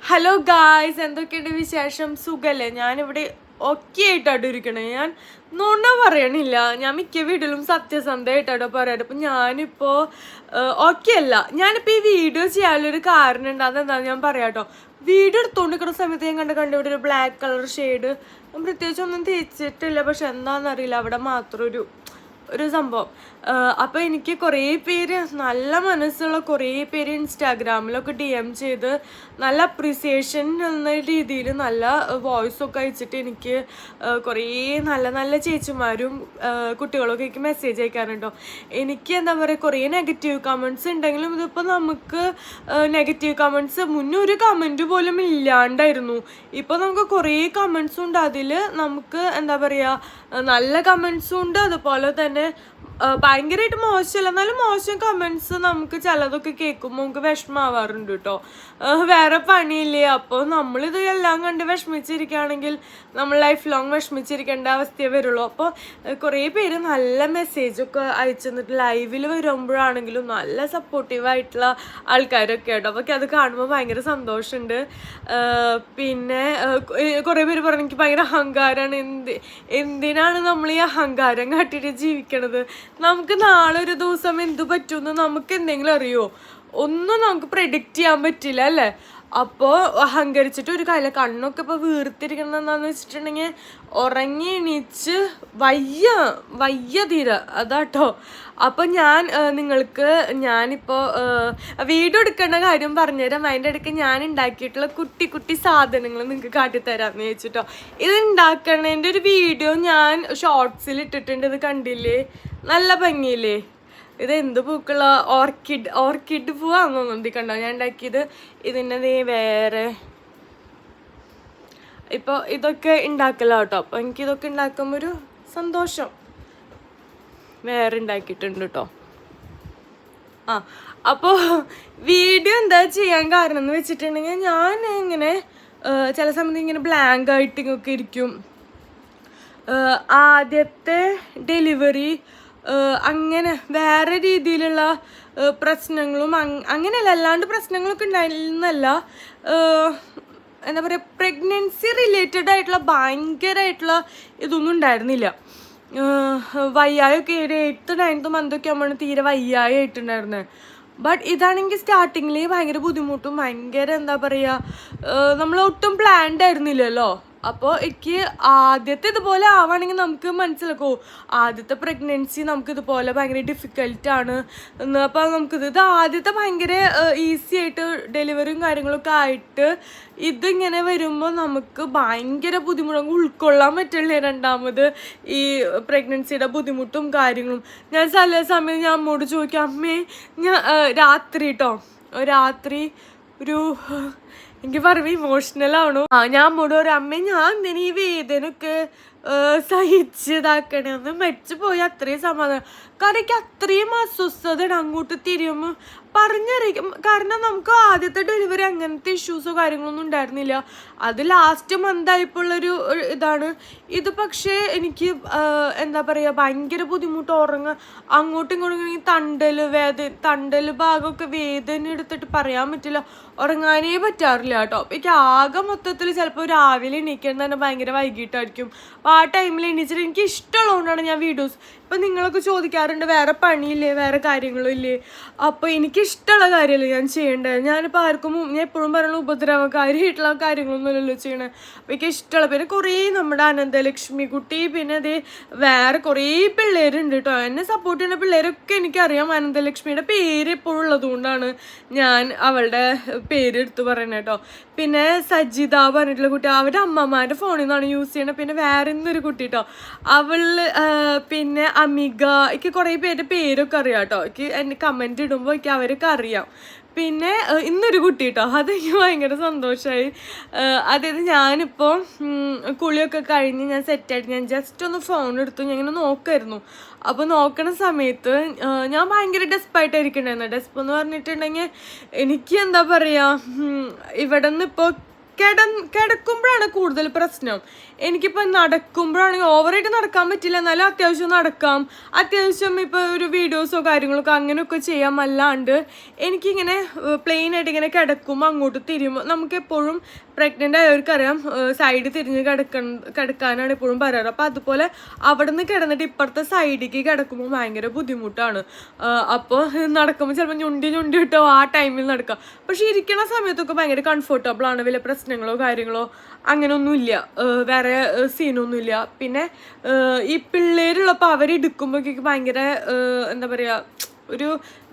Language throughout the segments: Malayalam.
ഹലോ ഗായ്സ്, എന്തൊക്കെയുണ്ട് വിശേഷം? സുഖല്ലേ? ഞാനിവിടെ ഒക്കെ ആയിട്ടാട്ടോ ഇരിക്കണേ. ഞാൻ നുണ പറയണില്ല. ഞാൻ മിക്ക വീട്ടിലും സത്യസന്ധമായിട്ടാട്ടോ പറയാറ്. അപ്പം ഞാനിപ്പോൾ ഓക്കെ അല്ല. ഞാനിപ്പോൾ ഈ വീഡിയോ ചെയ്യാനുള്ളൊരു കാരണം ഉണ്ട്. അതെന്താണെന്ന് ഞാൻ പറയാട്ടോ. വീഡിയോ എടുത്തുകൊണ്ടിരിക്കുന്ന സമയത്ത് ഞാൻ കണ്ടിവിടെ ഒരു ബ്ലാക്ക് കളർ ഷെയ്ഡ്. പ്രത്യേകിച്ച് ഒന്നും തേച്ചിട്ടില്ല, പക്ഷെ എന്താണെന്നറിയില്ല, അവിടെ മാത്രം ഒരു സംഭവം. അപ്പോൾ എനിക്ക് കുറേ പേര്, നല്ല മനസ്സുള്ള കുറേ പേര് ഇൻസ്റ്റാഗ്രാമിലൊക്കെ DM ചെയ്ത് നല്ല അപ്രിസിയേഷൻ എന്ന രീതിയിൽ നല്ല വോയിസൊക്കെ അയച്ചിട്ട് എനിക്ക് കുറേ നല്ല നല്ല ചേച്ചിമാരും കുട്ടികളൊക്കെ എനിക്ക് മെസ്സേജ് അയക്കാറുണ്ടോ. എനിക്ക് എന്താ പറയുക, കുറേ നെഗറ്റീവ് കമൻറ്റ്സ് ഉണ്ടെങ്കിലും ഇതിപ്പോൾ നമുക്ക് നെഗറ്റീവ് കമൻറ്റ്സ് മുന്നേ ഒരു കമൻറ്റ് പോലും ഇല്ലാണ്ടായിരുന്നു. ഇപ്പോൾ നമുക്ക് കുറേ കമൻറ്റ്സും ഉണ്ട്. അതിൽ നമുക്ക് എന്താ പറയുക, നല്ല കമൻറ്റ്സും ഉണ്ട്, അതുപോലെ തന്നെ ഭയങ്കരമായിട്ട് മോശമല്ല, എന്നാലും മോശം കമൻറ്റ്സ് നമുക്ക് ചിലതൊക്കെ കേൾക്കുമ്പോൾ നമുക്ക് വിഷമാവാറുണ്ട് കേട്ടോ. വേറെ പണിയില്ലേ, അപ്പോൾ നമ്മളിത് എല്ലാം കണ്ട് വിഷമിച്ചിരിക്കുകയാണെങ്കിൽ നമ്മൾ ലൈഫ് ലോങ് വിഷമിച്ചിരിക്കേണ്ട അവസ്ഥയെ വരുള്ളൂ. അപ്പോൾ കുറേ പേര് നല്ല മെസ്സേജൊക്കെ അയച്ചു തന്നിട്ട് ലൈവിൽ വരുമ്പോഴാണെങ്കിലും നല്ല സപ്പോർട്ടീവായിട്ടുള്ള ആൾക്കാരൊക്കെ കേട്ടോ. അപ്പോൾ അത് കാണുമ്പോൾ ഭയങ്കര സന്തോഷമുണ്ട്. പിന്നെ കുറേ പേര് പറഞ്ഞു എനിക്ക് ഭയങ്കര അഹങ്കാരമാണ്. എന്തിനാണ് നമ്മൾ ഈ അഹങ്കാരം കാട്ടിയിട്ട് ജീവിക്കണത്? നമുക്ക് നാളെ ഒരു ദിവസം എന്ത് പറ്റുമെന്ന് നമുക്ക് എന്തെങ്കിലും അറിയോ? ഒന്നും നമുക്ക് പ്രെഡിക്റ്റ് ചെയ്യാൻ പറ്റില്ല അല്ലേ? അപ്പോൾ അഹങ്കരിച്ചിട്ട് ഒരു കാര്യം. കണ്ണൊക്കെ ഇപ്പോൾ വീർത്തിരിക്കണം എന്താണെന്ന് വെച്ചിട്ടുണ്ടെങ്കിൽ ഉറങ്ങി എണീച്ച് വയ്യ തീര അതാട്ടോ. അപ്പം ഞാനിപ്പോൾ വീഡിയോ എടുക്കേണ്ട കാര്യം പറഞ്ഞുതരാം. അതിൻ്റെ ഇടയ്ക്ക് ഞാൻ ഉണ്ടാക്കിയിട്ടുള്ള കുട്ടി കുട്ടി സാധനങ്ങൾ നിങ്ങൾക്ക് കാട്ടിത്തരാമെന്ന് ചോദിച്ചിട്ടോ. ഇത് ഉണ്ടാക്കണതിൻ്റെ ഒരു വീഡിയോ ഞാൻ ഷോർട്സിൽ ഇട്ടിട്ടുണ്ട്. ഇത് കണ്ടില്ലേ? നല്ല ഭംഗിയില്ലേ? ഇത് എന്ത് പൂക്കള? ഓർക്കിഡ് പൂവാണെന്ന് തോന്നുന്നു. കണ്ടോ ഞാൻ ഉണ്ടാക്കിയത്. ഇതിൻ്റെ വേറെ ഇപ്പോൾ ഇതൊക്കെ ഉണ്ടാക്കല കേട്ടോ. അപ്പോൾ എനിക്കിതൊക്കെ ഉണ്ടാക്കുമ്പോൾ ഒരു സന്തോഷം. വേറെ ഉണ്ടാക്കിയിട്ടുണ്ട് കേട്ടോ. അപ്പോൾ വീഡിയോ എന്താ ചെയ്യാൻ കാരണം എന്ന് വെച്ചിട്ടുണ്ടെങ്കിൽ, ഞാൻ ഇങ്ങനെ ചില സമയത്ത് ഇങ്ങനെ ബ്ലാങ്ക് ആയിട്ടൊക്കെ ഇരിക്കും. ആദ്യത്തെ ഡെലിവറി അങ്ങനെ വേറെ രീതിയിലുള്ള പ്രശ്നങ്ങളും അങ്ങനെയല്ല, അല്ലാണ്ട് പ്രശ്നങ്ങളൊക്കെ ഉണ്ടായിരുന്നല്ല. എന്താ പറയുക, പ്രഗ്നൻസി റിലേറ്റഡ് ആയിട്ടുള്ള ഭയങ്കരമായിട്ടുള്ള ഇതൊന്നും ഉണ്ടായിരുന്നില്ല. വയ്യായൊക്കെ 8th 9th മന്തൊക്കെ ആകുമ്പോഴാണ് തീരെ വയ്യായി ആയിട്ടുണ്ടായിരുന്നത്. ബട്ട് ഇതാണെങ്കിൽ സ്റ്റാർട്ടിങ്ങിൽ ഭയങ്കര ബുദ്ധിമുട്ടും ഭയങ്കര എന്താ പറയുക, നമ്മൾ ഒട്ടും പ്ലാൻഡ് ആയിരുന്നില്ലല്ലോ. അപ്പോൾ എനിക്ക് ആദ്യത്തെ ഇതുപോലെ ആവുകയാണെങ്കിൽ നമുക്ക് മനസ്സിലാക്കോ, ആദ്യത്തെ പ്രഗ്നൻസി നമുക്ക് ഇതുപോലെ ഭയങ്കര ഡിഫിക്കൽട്ടാണ് എന്ന്. അപ്പോൾ ഇത് ആദ്യത്തെ ഭയങ്കര ഈസി ആയിട്ട് ഡെലിവറിയും കാര്യങ്ങളൊക്കെ ആയിട്ട് ഇതിങ്ങനെ വരുമ്പോൾ നമുക്ക് ഭയങ്കര ബുദ്ധിമുട്ട് ഉൾക്കൊള്ളാൻ പറ്റില്ല. രണ്ടാമത് ഈ പ്രഗ്നൻസിയുടെ ബുദ്ധിമുട്ടും കാര്യങ്ങളും ഞാൻ ചില സമയം ഞാൻ അമ്മോട് ചോദിക്കാം, അമ്മേ ഞാൻ രാത്രി ഒരു എനിക്ക് പറയുമ്പോൾ ഇമോഷണലാവണു. ഞാൻ അമ്മോട് ഒരു അമ്മ ഞാൻ എന്തിനാ ഈ വേദനയൊക്കെ സഹിച്ചതാക്കണേന്ന് മരിച്ചു പോയി അത്രയും സമാധാനം. കാരണം എനിക്ക് അത്രയും അസ്വസ്ഥതയാണ് അങ്ങോട്ട് തിരിയുമ്പോൾ പറഞ്ഞറിയിക്കും. കാരണം നമുക്ക് ആദ്യത്തെ ഡെലിവറി അങ്ങനത്തെ ഇഷ്യൂസോ കാര്യങ്ങളൊന്നും ഉണ്ടായിരുന്നില്ല. അത് ലാസ്റ്റ് മന്ത് ആയപ്പോഴുള്ളൊരു ഇതാണ് ഇത്. പക്ഷേ എനിക്ക് എന്താ പറയുക, ഭയങ്കര ബുദ്ധിമുട്ട് ഉറങ്ങുക. അങ്ങോട്ടും ഇങ്ങോട്ടും തണ്ടൽ ഭാഗമൊക്കെ വേദന എടുത്തിട്ട് പറയാൻ പറ്റില്ല. ഉറങ്ങാനേ പറ്റാറില്ല കേട്ടോ. അപ്പം എനിക്ക് ആകെ മൊത്തത്തിൽ ചിലപ്പോൾ രാവിലെ എണീക്കാൻ തന്നെ ഭയങ്കര വൈകിട്ടായിരിക്കും. അപ്പോൾ ആ ടൈമിൽ എണീച്ചിട്ട് എനിക്ക് ഇഷ്ടമുള്ളതുകൊണ്ടാണ് ഞാൻ വീഡിയോസ്. ഇപ്പം നിങ്ങളൊക്കെ ചോദിക്കാറുണ്ട് വേറെ പണിയില്ലേ, വേറെ കാര്യങ്ങളും ഇല്ലേ? അപ്പോൾ എനിക്കിഷ്ടമുള്ള കാര്യമല്ലേ ഞാൻ ചെയ്യേണ്ടത്. ഞാനിപ്പോൾ ഞാൻ എപ്പോഴും പറയുന്ന ഉപദ്രവകാരിയായിട്ടുള്ള കാര്യങ്ങളൊന്നുമല്ലല്ലോ ചെയ്യണേ. അപ്പോൾ എനിക്ക് ഇഷ്ടമുള്ള പിന്നെ കുറേ നമ്മുടെ അനന്തലക്ഷ്മി കുട്ടി, പിന്നെ അതേ വേറെ കുറേ പിള്ളേരുണ്ട് കേട്ടോ. എന്നെ സപ്പോർട്ട് ചെയ്യുന്ന പിള്ളേരൊക്കെ എനിക്കറിയാം. അനന്തലക്ഷ്മിയുടെ പേര് എപ്പോഴും ഉള്ളതുകൊണ്ടാണ് ഞാൻ അവളുടെ പേര് എടുത്ത് പറയുന്നത് കേട്ടോ. പിന്നെ സജിത പറഞ്ഞിട്ടുള്ള കുട്ടി, അവരുടെ അമ്മമാരുടെ ഫോണിൽ നിന്നാണ് യൂസ് ചെയ്യണത്. പിന്നെ വേറെ ഇന്നൊരു കുട്ടി കേട്ടോ, പിന്നെ അമിക. എനിക്ക് കുറേ പേരൊക്കെ അറിയാം കേട്ടോ. എനിക്ക് എന്നെ കമൻറ്റ് ഇടുമ്പോൾ എനിക്ക് അവരൊക്കെ അറിയാം. പിന്നെ ഇന്നൊരു കുട്ടി കേട്ടോ, അതെനിക്ക് ഭയങ്കര സന്തോഷമായി. അതായത് ഞാനിപ്പോൾ കുളിയൊക്കെ കഴിഞ്ഞ് ഞാൻ സെറ്റായിട്ട് ഞാൻ ജസ്റ്റ് ഒന്ന് ഫോൺ എടുത്തു, ഞാൻ ഇങ്ങനെ നോക്കുമായിരുന്നു. അപ്പോൾ നോക്കണ സമയത്ത് ഞാൻ ഭയങ്കര ഡെസ്പായിട്ടായിരിക്കണ്ടായിരുന്നു. ഡെസ്പ് എന്ന് പറഞ്ഞിട്ടുണ്ടെങ്കിൽ എനിക്ക് എന്താ പറയുക, ഇവിടെ നിന്ന് ഇപ്പോൾ കിടക്കുമ്പോഴാണ് കൂടുതൽ പ്രശ്നം. എനിക്കിപ്പോൾ നടക്കുമ്പോഴാണെങ്കിൽ ഓവറായിട്ട് നടക്കാൻ പറ്റില്ല, എന്നാലും അത്യാവശ്യം നടക്കാം, അത്യാവശ്യം ഇപ്പോൾ ഒരു വീഡിയോസോ കാര്യങ്ങളൊക്കെ അങ്ങനെയൊക്കെ ചെയ്യാം. അല്ലാണ്ട് എനിക്കിങ്ങനെ പ്ലെയിനായിട്ട് ഇങ്ങനെ കിടക്കുമ്പോൾ അങ്ങോട്ട് തിരിയുമ്പോൾ, നമുക്കെപ്പോഴും പ്രഗ്നൻ്റ് ആയവർക്കറിയാം സൈഡ് തിരിഞ്ഞ് കിടക്കാനാണ് എപ്പോഴും പറയാറ്. അപ്പോൾ അതുപോലെ അവിടെ നിന്ന് കിടന്നിട്ട് ഇപ്പുറത്തെ സൈഡിലേക്ക് കിടക്കുമ്പോൾ ഭയങ്കര ബുദ്ധിമുട്ടാണ്. അപ്പോൾ നടക്കുമ്പോൾ ചിലപ്പോൾ ഞുണ്ടി കിട്ടോ ആ ടൈമിൽ നടക്കാം. പക്ഷെ ഇരിക്കുന്ന സമയത്തൊക്കെ ഭയങ്കര കംഫർട്ടബിളാണ്, വലിയ പ്രശ്നങ്ങളോ കാര്യങ്ങളോ അങ്ങനെയൊന്നുമില്ല, വേറെ സീനൊന്നുമില്ല. പിന്നെ ഈ പിള്ളേരുള്ളപ്പോൾ അവരെടുക്കുമ്പോഴേക്ക് ഭയങ്കര എന്താ പറയുക, ഒരു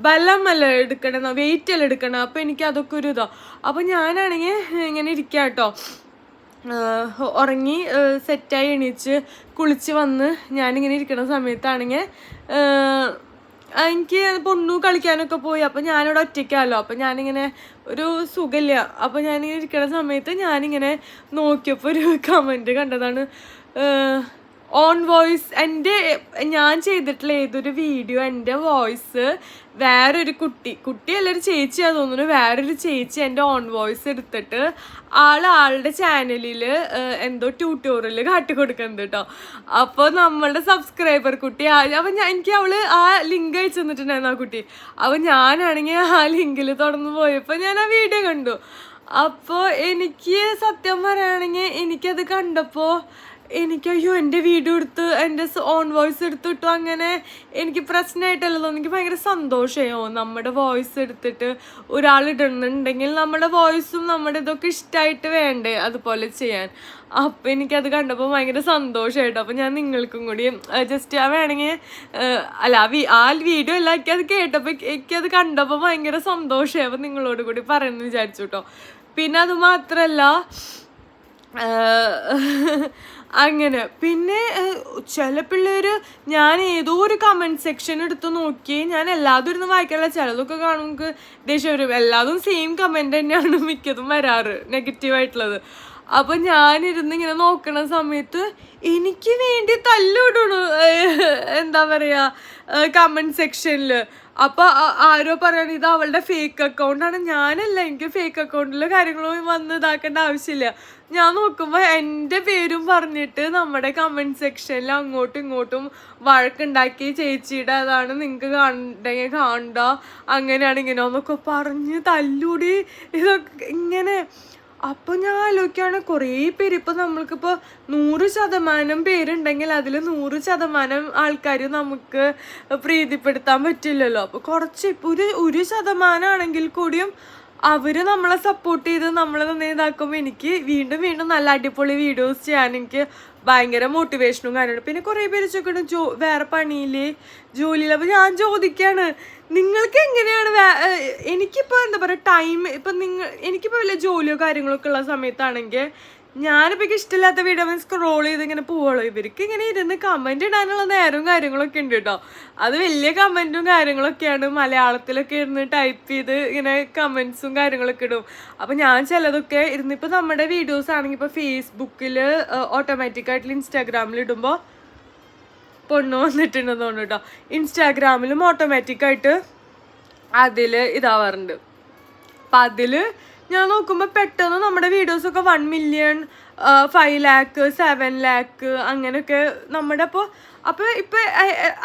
ബലമല്ല എടുക്കണം, വെയിറ്റ് അല്ല എടുക്കണം. അപ്പോൾ എനിക്ക് അതൊക്കെ ഒരു ഇതാണ്. അപ്പോൾ ഞാനാണെങ്കിൽ ഇങ്ങനെ ഇരിക്കാം കേട്ടോ, ഉറങ്ങി സെറ്റായി എണീച്ച് കുളിച്ച് വന്ന് ഞാനിങ്ങനെ ഇരിക്കുന്ന സമയത്താണെങ്കിൽ എനിക്ക് പൊണ്ണു കളിക്കാനൊക്കെ പോയി. അപ്പോൾ ഞാനിവിടെ ഒറ്റയ്ക്കാമല്ലോ, അപ്പോൾ ഞാനിങ്ങനെ ഒരു സുഖമില്ല. അപ്പോൾ ഞാനിങ്ങനെ ഇരിക്കുന്ന സമയത്ത് ഞാനിങ്ങനെ നോക്കിയപ്പോൾ ഒരു കമൻറ്റ് കണ്ടതാണ്, ഓൺ വോയിസ് ഞാൻ ചെയ്തിട്ടുള്ള ഏതൊരു വീഡിയോ എൻ്റെ വോയിസ് വേറൊരു കുട്ടിയല്ല, ഒരു ചേച്ചിയാ തോന്നുന്നു, വേറൊരു ചേച്ചി എൻ്റെ ഓൺ വോയിസ് എടുത്തിട്ട് ആളുടെ ചാനലിൽ എന്തോ ട്യൂട്ടോറിയൽ കാട്ടിക്കൊടുക്കുന്നത് കേട്ടോ. അപ്പോൾ നമ്മളുടെ സബ്സ്ക്രൈബർ കുട്ടി, അപ്പം എനിക്ക് അവള് ആ ലിങ്ക് അയച്ചു തന്നിട്ടുണ്ടായിരുന്നു ആ കുട്ടി. അപ്പോൾ ഞാനാണെങ്കിൽ ആ ലിങ്കിൽ തുറന്നു പോയപ്പോൾ ഞാൻ ആ വീഡിയോ കണ്ടു. അപ്പോൾ എനിക്ക് സത്യം പറയുകയാണെങ്കിൽ എനിക്കത് കണ്ടപ്പോൾ അയ്യോ എൻ്റെ വീഡിയോ എടുത്ത് എൻ്റെ ഓൺ വോയിസ് എടുത്തിട്ടു, അങ്ങനെ എനിക്ക് പ്രശ്നമായിട്ടല്ലോ, എനിക്ക് ഭയങ്കര സന്തോഷമായോ നമ്മുടെ വോയിസ് എടുത്തിട്ട് ഒരാൾ ഇടുന്നുണ്ടെങ്കിൽ നമ്മുടെ വോയിസും നമ്മുടെ ഇതൊക്കെ ഇഷ്ടമായിട്ട് വേണ്ടേ അതുപോലെ ചെയ്യാൻ. അപ്പം എനിക്കത് കണ്ടപ്പോൾ ഭയങ്കര സന്തോഷമായിട്ടോ. അപ്പം ഞാൻ നിങ്ങൾക്കും കൂടി ജസ്റ്റ് വേണമെങ്കിൽ അല്ല ആ വീഡിയോ എല്ലാം എനിക്കത് കേട്ടപ്പോൾ എനിക്കത് കണ്ടപ്പോൾ ഭയങ്കര സന്തോഷമായി. അപ്പം നിങ്ങളോട് കൂടി പറയുമെന്ന് വിചാരിച്ചു കേട്ടോ. പിന്നെ അത് മാത്രമല്ല അങ്ങനെ പിന്നെ ചില പിള്ളേർ, ഞാൻ ഏതോ ഒരു കമൻറ്റ് സെക്ഷൻ എടുത്ത് നോക്കി, ഞാൻ എല്ലാതും ഇരുന്ന് വായിക്കാറില്ല, ചിലതൊക്കെ കാണും നമുക്ക് ദേഷ്യം വരും. എല്ലാതും സെയിം കമൻറ്റ് തന്നെയാണ് മിക്കതും വരാറ്, നെഗറ്റീവായിട്ടുള്ളത്. അപ്പം ഞാനിരുന്ന് ഇങ്ങനെ നോക്കണ സമയത്ത് എനിക്ക് വേണ്ടി തല്ലിവിടണു, എന്താ പറയുക, കമൻറ്റ് സെക്ഷനിൽ. അപ്പോൾ ആരോ പറയണ ഇത് അവളുടെ ഫേക്ക് അക്കൗണ്ടാണ്. ഞാനല്ല, എനിക്ക് ഫേക്ക് അക്കൗണ്ടിൽ കാര്യങ്ങളും വന്ന് ഇതാക്കേണ്ട ആവശ്യമില്ല. ഞാൻ നോക്കുമ്പോൾ എൻ്റെ പേരും പറഞ്ഞിട്ട് നമ്മുടെ കമൻറ്റ് സെക്ഷനിൽ അങ്ങോട്ടും ഇങ്ങോട്ടും വഴക്കുണ്ടാക്കി, ചേച്ചിയുടെ അതാണ് നിങ്ങൾക്ക് കാണണ്ടെങ്കിൽ കാണണ്ട, അങ്ങനെയാണ് ഇങ്ങനെയെന്നൊക്കെ പറഞ്ഞ് തല്ലൂടി ഇതൊക്കെ ഇങ്ങനെ. അപ്പോൾ ഞാൻ ആലോചിക്കുകയാണ്, കുറേ പേര് ഇപ്പോൾ നമ്മൾക്കിപ്പോൾ 100% പേരുണ്ടെങ്കിൽ അതിൽ 100% ആൾക്കാർ നമുക്ക് പ്രീതിപ്പെടുത്താൻ പറ്റില്ലല്ലോ. അപ്പോൾ കുറച്ച് ഇപ്പോൾ ഒരു ശതമാനമാണെങ്കിൽ കൂടിയും അവർ നമ്മളെ സപ്പോർട്ട് ചെയ്ത് നമ്മളെ തന്നെ ഇതാക്കുമ്പോൾ എനിക്ക് വീണ്ടും നല്ല അടിപൊളി വീഡിയോസ് ചെയ്യാൻ എനിക്ക് ഭയങ്കര മോട്ടിവേഷനും കാര്യമാണ്. പിന്നെ കുറേ പേര് ചോദിക്കണം വേറെ പണിയിൽ ജോലിയിൽ. അപ്പോൾ ഞാൻ ചോദിക്കുകയാണ്, നിങ്ങൾക്ക് എങ്ങനെയാണ് എനിക്കിപ്പോൾ എന്താ പറയുക ടൈം, ഇപ്പം എനിക്കിപ്പോൾ വല്ല ജോലിയോ കാര്യങ്ങളൊക്കെ ഉള്ള സമയത്താണെങ്കിൽ ഞാനിപ്പോൾ ഇഷ്ടമില്ലാത്ത വീഡിയോ സ്ക്രോൾ ചെയ്ത് ഇങ്ങനെ പോവുള്ളൂ. ഇവർക്ക് ഇങ്ങനെ ഇരുന്ന് കമൻറ്റ് ഇടാനുള്ള നേരവും കാര്യങ്ങളൊക്കെ ഉണ്ട് കേട്ടോ. അത് വലിയ കമൻറ്റും കാര്യങ്ങളൊക്കെയാണ്, മലയാളത്തിലൊക്കെ ഇരുന്ന് ടൈപ്പ് ചെയ്ത് ഇങ്ങനെ കമൻറ്റ്സും കാര്യങ്ങളൊക്കെ ഇടും. അപ്പോൾ ഞാൻ ചിലതൊക്കെ ഇരുന്നിപ്പോൾ നമ്മുടെ വീഡിയോസ് ആണെങ്കിൽ ഇപ്പോൾ ഫേസ്ബുക്കിൽ ഓട്ടോമാറ്റിക്കായിട്ടുള്ള ഇൻസ്റ്റാഗ്രാമിൽ ഇടുമ്പോൾ പൊണ്ണു വന്നിട്ടുണ്ടെന്ന് തോന്നുന്നു കേട്ടോ. ഇൻസ്റ്റാഗ്രാമിലും ഓട്ടോമാറ്റിക്കായിട്ട് അതിൽ ഇതാവാറുണ്ട്. അപ്പം അതിൽ ഞാൻ നോക്കുമ്പോൾ പെട്ടെന്ന് നമ്മുടെ വീഡിയോസൊക്കെ 1 മില്യൺ 5 ലാക്ക് 7 ലാക്ക് അങ്ങനെയൊക്കെ നമ്മുടെ. അപ്പോൾ ഇപ്പം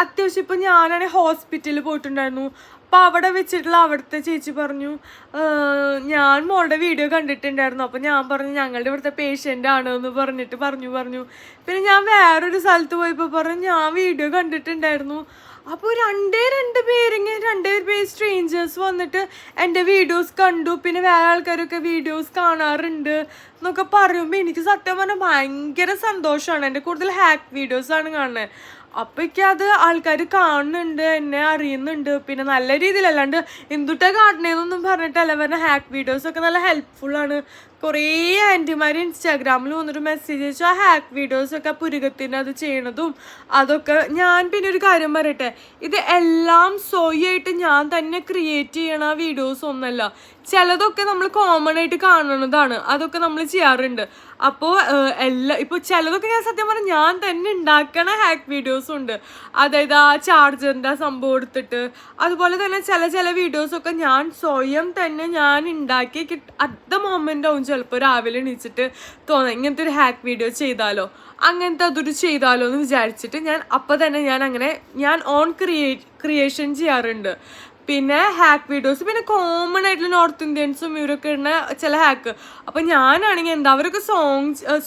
അത്യാവശ്യം ഇപ്പം ഞാനാണെങ്കിൽ ഹോസ്പിറ്റലിൽ പോയിട്ടുണ്ടായിരുന്നു. അപ്പോൾ അവിടെ വെച്ചിട്ടുള്ള അവിടുത്തെ ചേച്ചി പറഞ്ഞു, ഞാൻ മോളുടെ വീഡിയോ കണ്ടിട്ടുണ്ടായിരുന്നു. അപ്പോൾ ഞാൻ പറഞ്ഞു ഞങ്ങളുടെ ഇവിടുത്തെ പേഷ്യൻ്റ് ആണ് എന്ന് പറഞ്ഞു. പിന്നെ ഞാൻ വേറൊരു സ്ഥലത്ത് പോയപ്പോൾ പറഞ്ഞു ഞാൻ വീഡിയോ കണ്ടിട്ടുണ്ടായിരുന്നു. അപ്പോൾ രണ്ട് പേര് സ്ട്രേഞ്ചേഴ്സ് വന്നിട്ട് എൻ്റെ വീഡിയോസ് കണ്ടു, പിന്നെ വേറെ ആൾക്കാരൊക്കെ വീഡിയോസ് കാണാറുണ്ട് എന്നൊക്കെ പറയുമ്പോൾ എനിക്ക് സത്യം പറഞ്ഞാൽ ഭയങ്കര സന്തോഷമാണ്. എൻ്റെ കൂടുതൽ ഹാക്ക് വീഡിയോസാണ് കാണുന്നത്. അപ്പോൾ അത് ആൾക്കാർ കാണുന്നുണ്ട്, എന്നെ അറിയുന്നുണ്ട്. പിന്നെ നല്ല രീതിയിൽ, അല്ലാണ്ട് എന്തുട്ടാ കാണണേന്നൊന്നും പറഞ്ഞിട്ടല്ല പറഞ്ഞ. ഹാക്ക് വീഡിയോസൊക്കെ നല്ല ഹെൽപ്ഫുള്ളാണ്. കുറേ ആൻറ്റിമാർ ഇൻസ്റ്റാഗ്രാമിൽ വന്നിട്ട് മെസ്സേജ് അയച്ചു ആ ഹാക്ക് വീഡിയോസൊക്കെ പുരുകത്തിന് അത് ചെയ്യണതും അതൊക്കെ. ഞാൻ പിന്നെ ഒരു കാര്യം പറയട്ടെ, ഇത് എല്ലാം സ്വയമായിട്ട് ഞാൻ തന്നെ ക്രിയേറ്റ് ചെയ്യണ വീഡിയോസ് ഒന്നല്ല. ചിലതൊക്കെ നമ്മൾ കോമൺ ആയിട്ട് കാണുന്നതാണ്, അതൊക്കെ നമ്മൾ ചെയ്യാറുണ്ട്. അപ്പോൾ ഇപ്പോൾ ചിലതൊക്കെ ഞാൻ സത്യം പറഞ്ഞാൽ ഞാൻ തന്നെ ഉണ്ടാക്കണ ഹാക്ക് വീഡിയോസും ഉണ്ട്. അതായത് ആ ചാർജറിൻ്റെ സംഭവം എടുത്തിട്ട്, അതുപോലെ തന്നെ ചില വീഡിയോസൊക്കെ ഞാൻ സ്വയം തന്നെ ഞാൻ ഉണ്ടാക്കി അറ്റ് ദ മൊമെൻ്റ് ആവും ചിലപ്പോൾ രാവിലെ എണീച്ചിട്ട് തോന്നാം ഇങ്ങനത്തെ ഒരു ഹാക്ക് വീഡിയോ ചെയ്താലോ, അങ്ങനത്തെ അതൊരു ചെയ്താലോ എന്ന് വിചാരിച്ചിട്ട് ഞാൻ അപ്പം തന്നെ ഞാൻ ഓൺ ക്രിയേഷൻ ചെയ്യാറുണ്ട്. പിന്നെ ഹാക്ക് വീഡിയോസ്, പിന്നെ കോമൺ ആയിട്ടുള്ള നോർത്ത് ഇന്ത്യൻസും ഇവരൊക്കെ ഇടുന്ന ചില ഹാക്ക്. അപ്പം ഞാനാണെങ്കിൽ എന്താ അവരൊക്കെ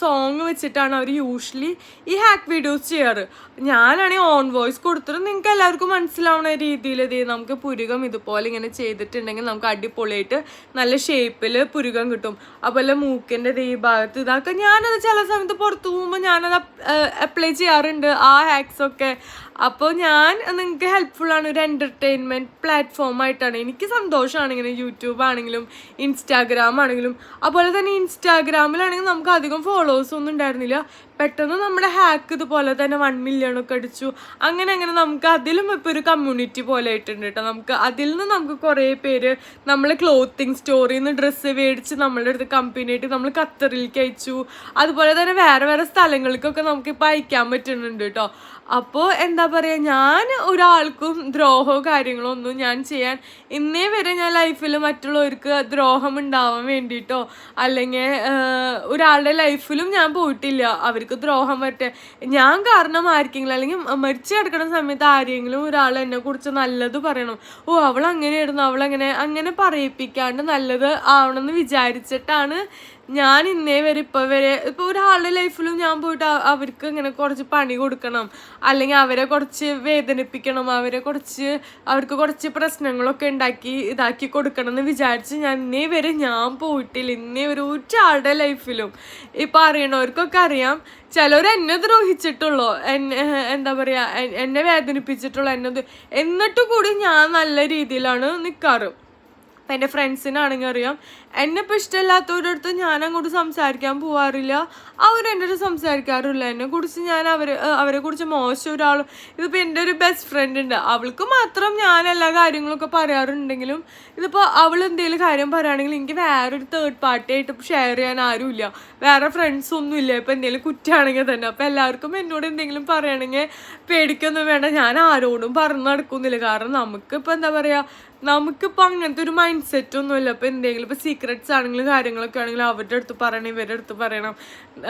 സോങ് വെച്ചിട്ടാണ് അവർ യൂഷ്വലി ഈ ഹാക്ക് വീഡിയോസ് ചെയ്യാറ്. ഞാനാണെങ്കിൽ ഓൺ വോയിസ് കൊടുത്തിട്ട് നിങ്ങൾക്ക് എല്ലാവർക്കും മനസ്സിലാവുന്ന രീതിയിൽ നമുക്ക് പുരുകം ഇതുപോലെ ഇങ്ങനെ ചെയ്തിട്ടുണ്ടെങ്കിൽ നമുക്ക് അടിപൊളിയായിട്ട് നല്ല ഷേപ്പിൽ പുരുകം കിട്ടും. അതുപോലെ മൂക്കിൻ്റെ ഈ ഭാഗത്ത് ഇതാക്കുക. ഞാനത് ചില സമയത്ത് പുറത്തു പോകുമ്പോൾ ഞാനത് അപ്ലൈ ചെയ്യാറുണ്ട് ആ ഹാക്സൊക്കെ. അപ്പോൾ നിങ്ങൾക്ക് ഹെൽപ്ഫുള്ളാണ്, ഒരു എൻ്റർടൈൻമെൻറ്റ് പ്ലാറ്റ്ഫോമായിട്ടാണ്. എനിക്ക് സന്തോഷമാണ് ഇങ്ങനെ യൂട്യൂബ് ആണെങ്കിലും ഇൻസ്റ്റാഗ്രാം ആണെങ്കിലും. അതുപോലെ തന്നെ ഇൻസ്റ്റാഗ്രാമിലാണെങ്കിൽ നമുക്ക് അധികം ഫോളോവേഴ്സ് ഒന്നും ഉണ്ടായിരുന്നില്ല. പെട്ടെന്ന് നമ്മുടെ ഹാക്ക് ഇതുപോലെ തന്നെ 1 million ഒക്കെ അടിച്ചു. അങ്ങനെ നമുക്ക് അതിലും ഇപ്പോൾ ഒരു കമ്മ്യൂണിറ്റി പോലെ ആയിട്ടുണ്ട് കേട്ടോ. അതിൽ നിന്ന് നമുക്ക് കുറേ പേര് നമ്മൾ ക്ലോത്തിങ് സ്റ്റോറിൽ നിന്ന് ഡ്രസ്സ് മേടിച്ച് നമ്മളുടെ അടുത്ത് കമ്പനിയായിട്ട് നമ്മൾ ഖത്തറിലേക്ക് അയച്ചു. അതുപോലെ തന്നെ വേറെ സ്ഥലങ്ങൾക്കൊക്കെ നമുക്കിപ്പോൾ അയക്കാൻ പറ്റുന്നുണ്ട് കേട്ടോ. അപ്പോൾ എന്താ പറയുക, ഞാൻ ഒരാൾക്കും ദ്രോഹമോ കാര്യങ്ങളോ ഒന്നും ഞാൻ ചെയ്യാൻ ഇന്നേ വരെ ഞാൻ ലൈഫിൽ മറ്റുള്ളവർക്ക് ദ്രോഹം ഉണ്ടാവാൻ വേണ്ടിയിട്ടോ അല്ലെങ്കിൽ ഒരാളുടെ ലൈഫിലും ഞാൻ പോയിട്ടില്ല അവർക്ക് ദ്രോഹം പറ്റേ. ഞാൻ കാരണം ആർക്കെങ്കിലും അല്ലെങ്കിൽ മരിച്ചു കിടക്കുന്ന സമയത്ത് ആരെങ്കിലും ഒരാൾ എന്നെ കുറിച്ച് നല്ലത് പറയണം, ഓ അവൾ അങ്ങനെയായിരുന്നു, അങ്ങനെ പറയിപ്പിക്കാണ്ട് നല്ലത് ആവണമെന്ന് വിചാരിച്ചിട്ടാണ് ഞാൻ ഇന്നേ വരെ ഇപ്പോൾ ഒരാളുടെ ലൈഫിലും ഞാൻ പോയിട്ട് അവർക്ക് ഇങ്ങനെ കുറച്ച് പണി കൊടുക്കണം അല്ലെങ്കിൽ അവരെ കുറച്ച് വേദനിപ്പിക്കണം, അവർക്ക് കുറച്ച് പ്രശ്നങ്ങളൊക്കെ ഇതാക്കി കൊടുക്കണം എന്ന് വിചാരിച്ച് ഞാൻ ഇന്നേ വരെ പോയിട്ടില്ല. ഇന്നേ വരെ ഒരാളുടെ ലൈഫിലും. ഇപ്പം അറിയണവർക്കൊക്കെ അറിയാം, ചിലർ എന്നെ ദ്രോഹിച്ചിട്ടുള്ളൂ, എന്താ പറയുക എന്നെ വേദനിപ്പിച്ചിട്ടുള്ളൂ, എന്നിട്ട് കൂടി ഞാൻ നല്ല രീതിയിലാണ് നിൽക്കാറ്. അപ്പം എൻ്റെ ഫ്രണ്ട്സിനാണെങ്കിൽ അറിയാം, എന്നെ ഇപ്പോൾ ഇഷ്ടമില്ലാത്തവരുടെ അടുത്ത് ഞാൻ അങ്ങോട്ട് സംസാരിക്കാൻ പോകാറില്ല, അവരെൻ്റെ അടുത്ത് സംസാരിക്കാറില്ല. എന്നെക്കുറിച്ച് ഞാൻ അവരെ കുറിച്ച് മോശം ഒരാളും. ഇതിപ്പോൾ എൻ്റെ ഒരു ബെസ്റ്റ് ഫ്രണ്ട് ഉണ്ട്, അവൾക്ക് മാത്രം ഞാൻ എല്ലാ കാര്യങ്ങളൊക്കെ പറയാറുണ്ടെങ്കിലും ഇതിപ്പോൾ അവൾ എന്തെങ്കിലും കാര്യം പറയുകയാണെങ്കിൽ എനിക്ക് വേറൊരു തേർഡ് പാർട്ടി ആയിട്ട് ഷെയർ ചെയ്യാൻ ആരുമില്ല, വേറെ ഫ്രണ്ട്സ് ഒന്നും ഇല്ല. ഇപ്പോൾ എന്തെങ്കിലും കുറ്റമാണെങ്കിൽ തന്നെ അപ്പോൾ എല്ലാവർക്കും എന്നോട് എന്തെങ്കിലും പറയുകയാണെങ്കിൽ പേടിക്കൊന്നും വേണ്ട, ഞാൻ ആരോടും പറഞ്ഞു നടക്കുന്നില്ല. കാരണം നമുക്കിപ്പോൾ എന്താ പറയുക, നമുക്കിപ്പോൾ അങ്ങനത്തെ ഒരു മൈൻഡ് സെറ്റ് ഒന്നുമില്ല. ഇപ്പോൾ എന്തെങ്കിലും ഇപ്പോൾ സീക്രറ്റ്സ് ആണെങ്കിലും കാര്യങ്ങളൊക്കെ ആണെങ്കിലും അവരുടെ അടുത്ത് പറയണം, ഇവരുടെ അടുത്ത് പറയണം,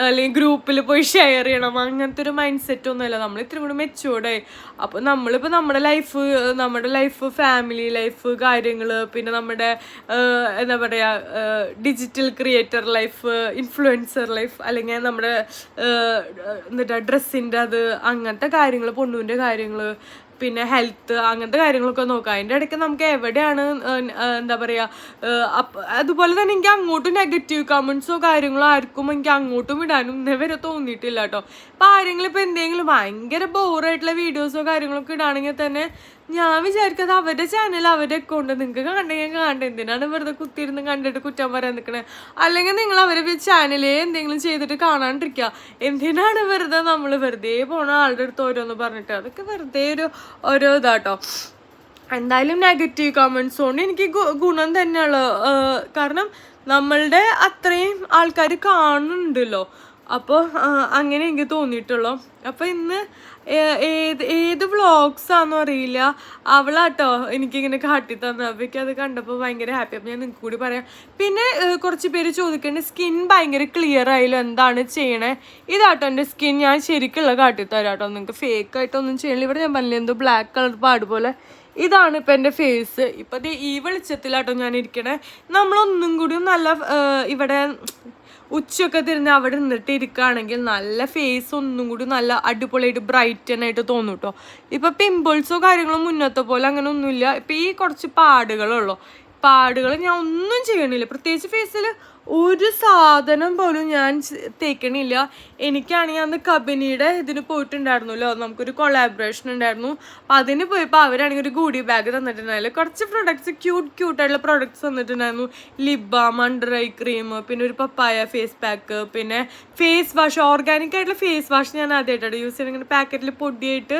അല്ലെങ്കിൽ ഗ്രൂപ്പിൽ പോയി ഷെയർ ചെയ്യണം, അങ്ങനത്തെ ഒരു മൈൻഡ് സെറ്റ് ഒന്നുമില്ല. നമ്മൾ ഇത്തിരി കൂടി മെച്യൂർഡായി. അപ്പോൾ നമ്മളിപ്പോൾ നമ്മുടെ ലൈഫ് ഫാമിലി ലൈഫ് കാര്യങ്ങൾ, പിന്നെ നമ്മുടെ എന്താ പറയുക digital creator life, influencer life, അല്ലെങ്കിൽ നമ്മുടെ ഡ്രസ്സിൻ്റെ അങ്ങനത്തെ കാര്യങ്ങൾ, പൊണ്ണൂൻ്റെ കാര്യങ്ങൾ, പിന്നെ ഹെൽത്ത്, അങ്ങനത്തെ കാര്യങ്ങളൊക്കെ നോക്കാം. അതിൻ്റെ ഇടയ്ക്ക് നമുക്ക് എവിടെയാണ് എന്താ പറയുക. അതുപോലെ തന്നെ എനിക്ക് അങ്ങോട്ടും നെഗറ്റീവ് കമൻസോ കാര്യങ്ങളോ ആർക്കും എനിക്ക് അങ്ങോട്ടും ഇടാനും ഇന്നേവരെ തോന്നിയിട്ടില്ല കേട്ടോ. അപ്പോൾ ആരെങ്കിലും ഇപ്പോൾ എന്തെങ്കിലും ഭയങ്കര ബോറായിട്ടുള്ള വീഡിയോസോ കാര്യങ്ങളൊക്കെ ഇടുകയാണെങ്കിൽ തന്നെ ഞാൻ വിചാരിക്കാതെ അവരുടെ ചാനൽ അവരുടെ അക്കൗണ്ട് നിങ്ങൾക്ക് കാണണ്ട, എന്തിനാണ് വെറുതെ കുത്തിയിരുന്ന് കണ്ടിട്ട് കുറ്റം പറയാൻ നിൽക്കണേ. അല്ലെങ്കിൽ നിങ്ങൾ അവരുടെ ചാനലേ എന്തെങ്കിലും ചെയ്തിട്ട് കാണാണ്ടിരിക്കുക. എന്തിനാണ് വെറുതെ പോണ ആളുടെ അടുത്ത് ഓരോന്ന് പറഞ്ഞിട്ട്, അതൊക്കെ വെറുതെ ഓരോ ഇതാട്ടോ. എന്തായാലും നെഗറ്റീവ് കമൻസ് കൊണ്ട് എനിക്ക് ഗുണം തന്നെയുള്ളൂ. കാരണം നമ്മളുടെ അത്രയും ആൾക്കാർ കാണുന്നുണ്ടല്ലോ. അപ്പോൾ അങ്ങനെ എനിക്ക് തോന്നിയിട്ടുള്ളൂ. അപ്പോൾ ഇന്ന് ഏത് വ്ളോഗ്സാണെന്നും അറിയില്ല, അവളാട്ടോ എനിക്കിങ്ങനെ കാട്ടി തന്നെ. അപ്പോൾ അത് കണ്ടപ്പോൾ ഭയങ്കര ഹാപ്പി. അപ്പോൾ ഞാൻ നിങ്ങൾക്ക് കൂടി പറയാം. പിന്നെ കുറച്ച് പേര് ചോദിക്കേണ്ടത് സ്കിൻ ഭയങ്കര ക്ലിയർ ആയാലും എന്താണ് ചെയ്യണേ. ഇതാട്ടോ എൻ്റെ സ്കിൻ, ഞാൻ ശരിക്കുള്ള കാട്ടിത്തരാം കേട്ടോ, നിങ്ങൾക്ക് ഫേക്കായിട്ടൊന്നും ചെയ്യണില്ല. ഇവിടെ ഞാൻ പറഞ്ഞില്ല എന്തോ ബ്ലാക്ക് കളർ പാട് പോലെ. ഇതാണ് ഇപ്പം എൻ്റെ ഫേസ്. ഇപ്പം ഈ വെളിച്ചത്തിലാട്ടോ ഞാൻ ഇരിക്കണേ. നമ്മളൊന്നും കൂടി നല്ല ഇവിടെ ഉച്ചയൊക്കെ തിരിഞ്ഞ് അവിടെ നിന്നിട്ട് ഇരിക്കുകയാണെങ്കിൽ നല്ല ഫേസ് ഒന്നും കൂടി നല്ല അടിപൊളിയായിട്ട് ബ്രൈറ്റനായിട്ട് തോന്നും കേട്ടോ. ഇപ്പം പിമ്പിൾസോ കാര്യങ്ങളോ മുന്നത്തെ പോലെ അങ്ങനെ ഒന്നുമില്ല. ഇപ്പം ഈ കുറച്ച് പാടുകൾ ഞാൻ ഒന്നും ചെയ്യണില്ല, പ്രത്യേകിച്ച് ഫേസിൽ ഒരു സാധനം പോലും ഞാൻ തേക്കണില്ല. എനിക്കാണെങ്കിൽ അന്ന് കമ്പനിയുടെ ഇതിന് പോയിട്ടുണ്ടായിരുന്നല്ലോ, നമുക്കൊരു കൊളാബറേഷൻ ഉണ്ടായിരുന്നു. അപ്പം അതിന് പോയപ്പോൾ അവരാണെങ്കിൽ ഒരു ഗൂഡി ബാഗ് തന്നിട്ടുണ്ടായില്ല, കുറച്ച് പ്രൊഡക്ട്സ് ക്യൂട്ടായിട്ടുള്ള പ്രൊഡക്ട്സ് തന്നിട്ടുണ്ടായിരുന്നു. Lip balm, under eye cream, പിന്നെ ഒരു പപ്പായ ഫേസ് പാക്ക്, പിന്നെ ഫേസ് വാഷ്, ഓർഗാനിക് ആയിട്ടുള്ള ഫേസ് വാഷ് ഞാൻ ആദ്യമായിട്ടാണ് യൂസ് ചെയ്യുന്നത്, ഇങ്ങനെ പാക്കറ്റിൽ പൊടിയായിട്ട്.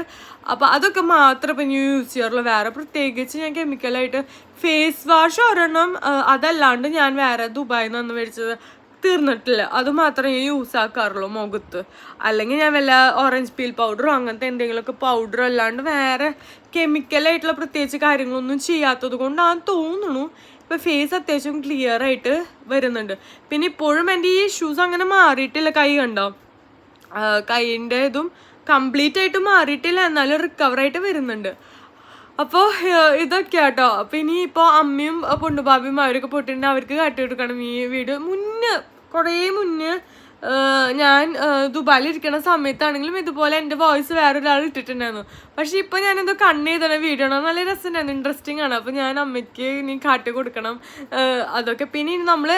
അപ്പോൾ അതൊക്കെ മാത്രമേ ഇപ്പം ഞാൻ യൂസ് ചെയ്യാറുള്ളൂ. വേറെ പ്രത്യേകിച്ച് ഞാൻ കെമിക്കലായിട്ട് ഫേസ് വാഷ് ഒരെണ്ണം അതല്ലാണ്ട് ഞാൻ വേറെ ദുബായിൽ നിന്ന് മേടിച്ചത് തീർന്നിട്ടില്ല, അത് മാത്രമേ ഞാൻ യൂസ് ആക്കാറുള്ളൂ മുഖത്ത്. അല്ലെങ്കിൽ ഞാൻ വല്ല ഓറഞ്ച് പീൽ പൗഡറോ അങ്ങനത്തെ എന്തെങ്കിലുമൊക്കെ പൗഡറോ അല്ലാണ്ട് വേറെ കെമിക്കലായിട്ടുള്ള പ്രത്യേകിച്ച് കാര്യങ്ങളൊന്നും ചെയ്യാത്തത് കൊണ്ടാണ് തോന്നുന്നു ഇപ്പോൾ ഫേസ് അത്യാവശ്യം ക്ലിയർ ആയിട്ട് വരുന്നുണ്ട്. പിന്നെ ഇപ്പോഴും എൻ്റെ ഈ ഇഷ്യൂസ് അങ്ങനെ മാറിയിട്ടില്ല. കൈ കണ്ടോ, കൈയിൻ്റെ ഇതും കംപ്ലീറ്റ് ആയിട്ട് മാറിയിട്ടില്ല, എന്നാലും റിക്കവറായിട്ട് വരുന്നുണ്ട്. അപ്പോൾ ഇതൊക്കെ കേട്ടോ. അപ്പോൾ ഇനി ഇപ്പോൾ അമ്മയും പൊണ്ണുബാബിയും അവരൊക്കെ പോയിട്ടുണ്ടെങ്കിൽ അവർക്ക് കാട്ടിയെടുക്കണം ഈ വീഡിയോ. കുറേ മുന്നേ ഞാൻ ദുബായിലിരിക്കുന്ന സമയത്താണെങ്കിലും ഇതുപോലെ എൻ്റെ വോയിസ് വേറൊരാൾ ഇട്ടിട്ടുണ്ടായിരുന്നു. പക്ഷെ ഇപ്പോൾ ഞാനെന്തോ കണ്ണെഴുതണ വീഡിയോ ആണ്, നല്ല രസമുണ്ടായിരുന്നു, ഇൻട്രസ്റ്റിംഗ് ആണ്. അപ്പോൾ ഞാൻ അമ്മയ്ക്ക് ഇനി കാട്ടി കൊടുക്കണം അതൊക്കെ. പിന്നെ ഇനി നമ്മൾ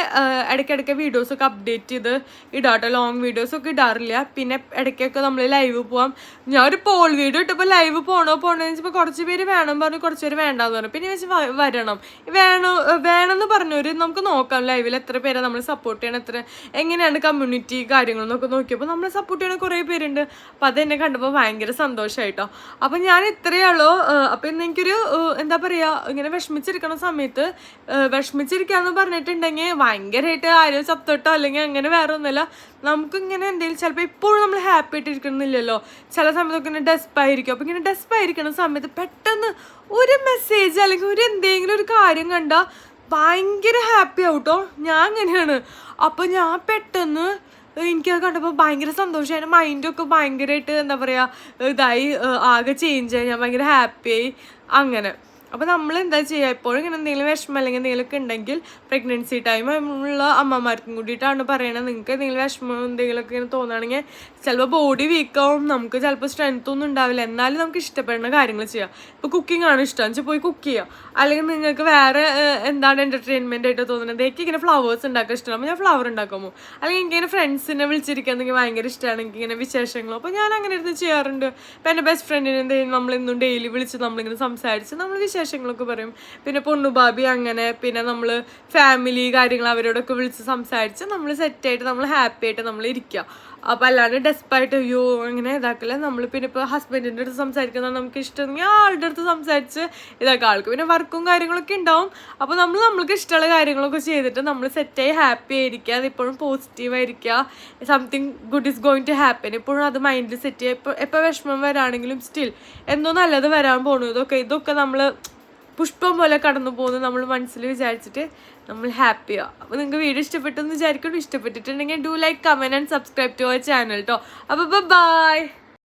ഇടയ്ക്കിടയ്ക്ക് വീഡിയോസൊക്കെ അപ്ഡേറ്റ് ചെയ്ത് ഇടാട്ടോ. ലോങ് വീഡിയോസൊക്കെ ഇടാറില്ല. പിന്നെ ഇടയ്ക്കൊക്കെ നമ്മൾ ലൈവ് പോവാം. ഞാൻ ഒരു പോൾ വീഡിയോ ഇട്ടപ്പോൾ ലൈവ് പോകണമെന്ന് വെച്ചപ്പോൾ കുറച്ച് പേര് വേണം പറഞ്ഞു, കുറച്ച് പേര് വേണ്ടാന്ന് പറഞ്ഞു. പിന്നെ വെച്ച് വേണമെന്ന് പറഞ്ഞവർ നമുക്ക് നോക്കാം ലൈവിൽ എത്ര പേരെ നമ്മൾ സപ്പോർട്ട് ചെയ്യണം, എങ്ങനെയാണ് കമ്മ്യൂണിറ്റി കാര്യങ്ങളെന്നൊക്കെ നോക്കിയപ്പോൾ നമ്മളെ സപ്പോർട്ട് ചെയ്യണ കുറേ പേരുണ്ട്. അപ്പോൾ അതെന്നെ കണ്ടപ്പോൾ ഭയങ്കര സന്തോഷമായിട്ടോ. അപ്പം ഞാൻ ഇത്രയേ ഉള്ളൂ. അപ്പം ഇന്ന് എനിക്കൊരു എന്താ പറയുക, ഇങ്ങനെ വിഷമിച്ചിരിക്കണ സമയത്ത് വിഷമിച്ചിരിക്കാന്ന് പറഞ്ഞിട്ടുണ്ടെങ്കിൽ ഭയങ്കരമായിട്ട് ആരും ചത്തോട്ടോ അല്ലെങ്കിൽ അങ്ങനെ വേറെ ഒന്നുമില്ല. നമുക്കിങ്ങനെ എന്തെങ്കിലും ചിലപ്പോൾ ഇപ്പോഴും നമ്മൾ ഹാപ്പി ആയിട്ടിരിക്കണമെന്നില്ലല്ലോ. ചില സമയത്തൊക്കെ ഇങ്ങനെ ഡെസ്പായിരിക്കും. അപ്പോൾ ഇങ്ങനെ ഡെസ്പായിരിക്കുന്ന സമയത്ത് പെട്ടെന്ന് ഒരു മെസ്സേജ് അല്ലെങ്കിൽ ഒരു എന്തെങ്കിലും ഒരു കാര്യം കണ്ടാൽ ഭയങ്കര ഹാപ്പി ആവട്ടോ. ഞാൻ അങ്ങനെയാണ്. അപ്പോൾ ഞാൻ പെട്ടെന്ന് എനിക്കത് കണ്ടപ്പോൾ ഭയങ്കര സന്തോഷമായി. മൈൻഡൊക്കെ ഭയങ്കരമായിട്ട് എന്താ പറയുക ഇതായി, ആകെ ചേഞ്ചായി. ഞാൻ ഭയങ്കര ഹാപ്പിയായി അങ്ങനെ. അപ്പോൾ നമ്മൾ എന്താ ചെയ്യുക, എപ്പോഴും ഇങ്ങനെ എന്തെങ്കിലും വിഷമം അല്ലെങ്കിൽ എന്തെങ്കിലുമൊക്കെ ഉണ്ടെങ്കിൽ പ്രഗ്നൻസി ടൈം ഉള്ള അമ്മമാർക്കും കൂടിയിട്ടാണ് പറയണത്. നിങ്ങൾക്ക് എന്തെങ്കിലും വിഷമം എന്തെങ്കിലുമൊക്കെ ഇങ്ങനെ തോന്നുകയാണെങ്കിൽ ചിലപ്പോൾ ബോഡി വീക്കാവും, നമുക്ക് ചിലപ്പോൾ സ്ട്രെങ്ത് ഒന്നും ഉണ്ടാവില്ല. എന്നാലും നമുക്ക് ഇഷ്ടപ്പെടുന്ന കാര്യങ്ങൾ ചെയ്യാം. ഇപ്പോൾ കുക്കിംഗ് ആണ് ഇഷ്ടം വെച്ചാൽ പോയി കുക്ക് ചെയ്യുക. അല്ലെങ്കിൽ നിങ്ങൾക്ക് വേറെ എന്താണ് എൻ്റർടൈൻമെൻ്റ് ആയിട്ട് തോന്നുന്നത്, എനിക്ക് ഇങ്ങനെ ഫ്ലവേഴ്സ് ഉണ്ടാക്കാൻ ഇഷ്ടമാണ്, ഞാൻ ഫ്ലവർ ഉണ്ടാക്കുമോ. അല്ലെങ്കിൽ എനിക്കിങ്ങനെ ഫ്രണ്ട്സിനെ വിളിച്ചിരിക്കുകയാണെങ്കിൽ ഭയങ്കര ഇഷ്ടമാണ്, എനിക്കിങ്ങനെ വിശേഷങ്ങളോ. അപ്പോൾ ഞാൻ അങ്ങനെ ഇരുന്ന് ചെയ്യാറുണ്ട്. ഇപ്പോൾ എൻ്റെ ബെസ്റ്റ് ഫ്രണ്ടിനെ എന്തെങ്കിലും നമ്മളിന്നും ഡെയിലി വിളിച്ച് നമ്മളിങ്ങനെ സംസാരിച്ച് നമ്മൾ വിശേഷങ്ങളൊക്കെ പറയും. പിന്നെ പൊണ്ണുബാബി അങ്ങനെ, പിന്നെ നമ്മൾ ഫാമിലി കാര്യങ്ങൾ അവരോടൊക്കെ വിളിച്ച് സംസാരിച്ച് നമ്മൾ സെറ്റായിട്ട് നമ്മൾ ഹാപ്പി ആയിട്ട് നമ്മൾ ഇരിക്കുക. അപ്പോൾ അല്ലാണ്ട് ഡെസ്പായിട്ട് അയ്യോ അങ്ങനെ ഇതാക്കില്ല. നമ്മൾ പിന്നെ ഇപ്പോൾ ഹസ്ബൻഡിൻ്റെ അടുത്ത് സംസാരിക്കുന്നത് നമുക്ക് ഇഷ്ടമെങ്കിൽ ആളുടെ അടുത്ത് സംസാരിച്ച് ഇതാക്കുക. ആൾക്ക് പിന്നെ വർക്കും കാര്യങ്ങളൊക്കെ ഉണ്ടാവും. അപ്പോൾ നമ്മൾക്ക് ഇഷ്ടമുള്ള കാര്യങ്ങളൊക്കെ ചെയ്തിട്ട് നമ്മൾ സെറ്റായി ഹാപ്പി ആയിരിക്കുക. അതിപ്പോഴും പോസിറ്റീവായിരിക്കുക. Something good is going to happen. ഇപ്പോഴും അത് മൈൻഡിൽ സെറ്റ് ചെയ്യുക. എപ്പോൾ വിഷമം വരാണെങ്കിലും സ്റ്റിൽ എന്തോ നല്ലത് വരാൻ പോകണു. ഇതൊക്കെ നമ്മൾ പുഷ്പം പോലെ കടന്നു പോകുന്നു നമ്മൾ മനസ്സിൽ വിചാരിച്ചിട്ട് നമ്മൾ ഹാപ്പിയാണ്. അപ്പോൾ നിങ്ങൾക്ക് വീഡിയോ ഇഷ്ടപ്പെട്ടെന്ന് വിചാരിക്കണം. ഇഷ്ടപ്പെട്ടിട്ടുണ്ടെങ്കിൽ do like, comment and subscribe to our channel കേട്ടോ. അപ്പോൾ ബൈ.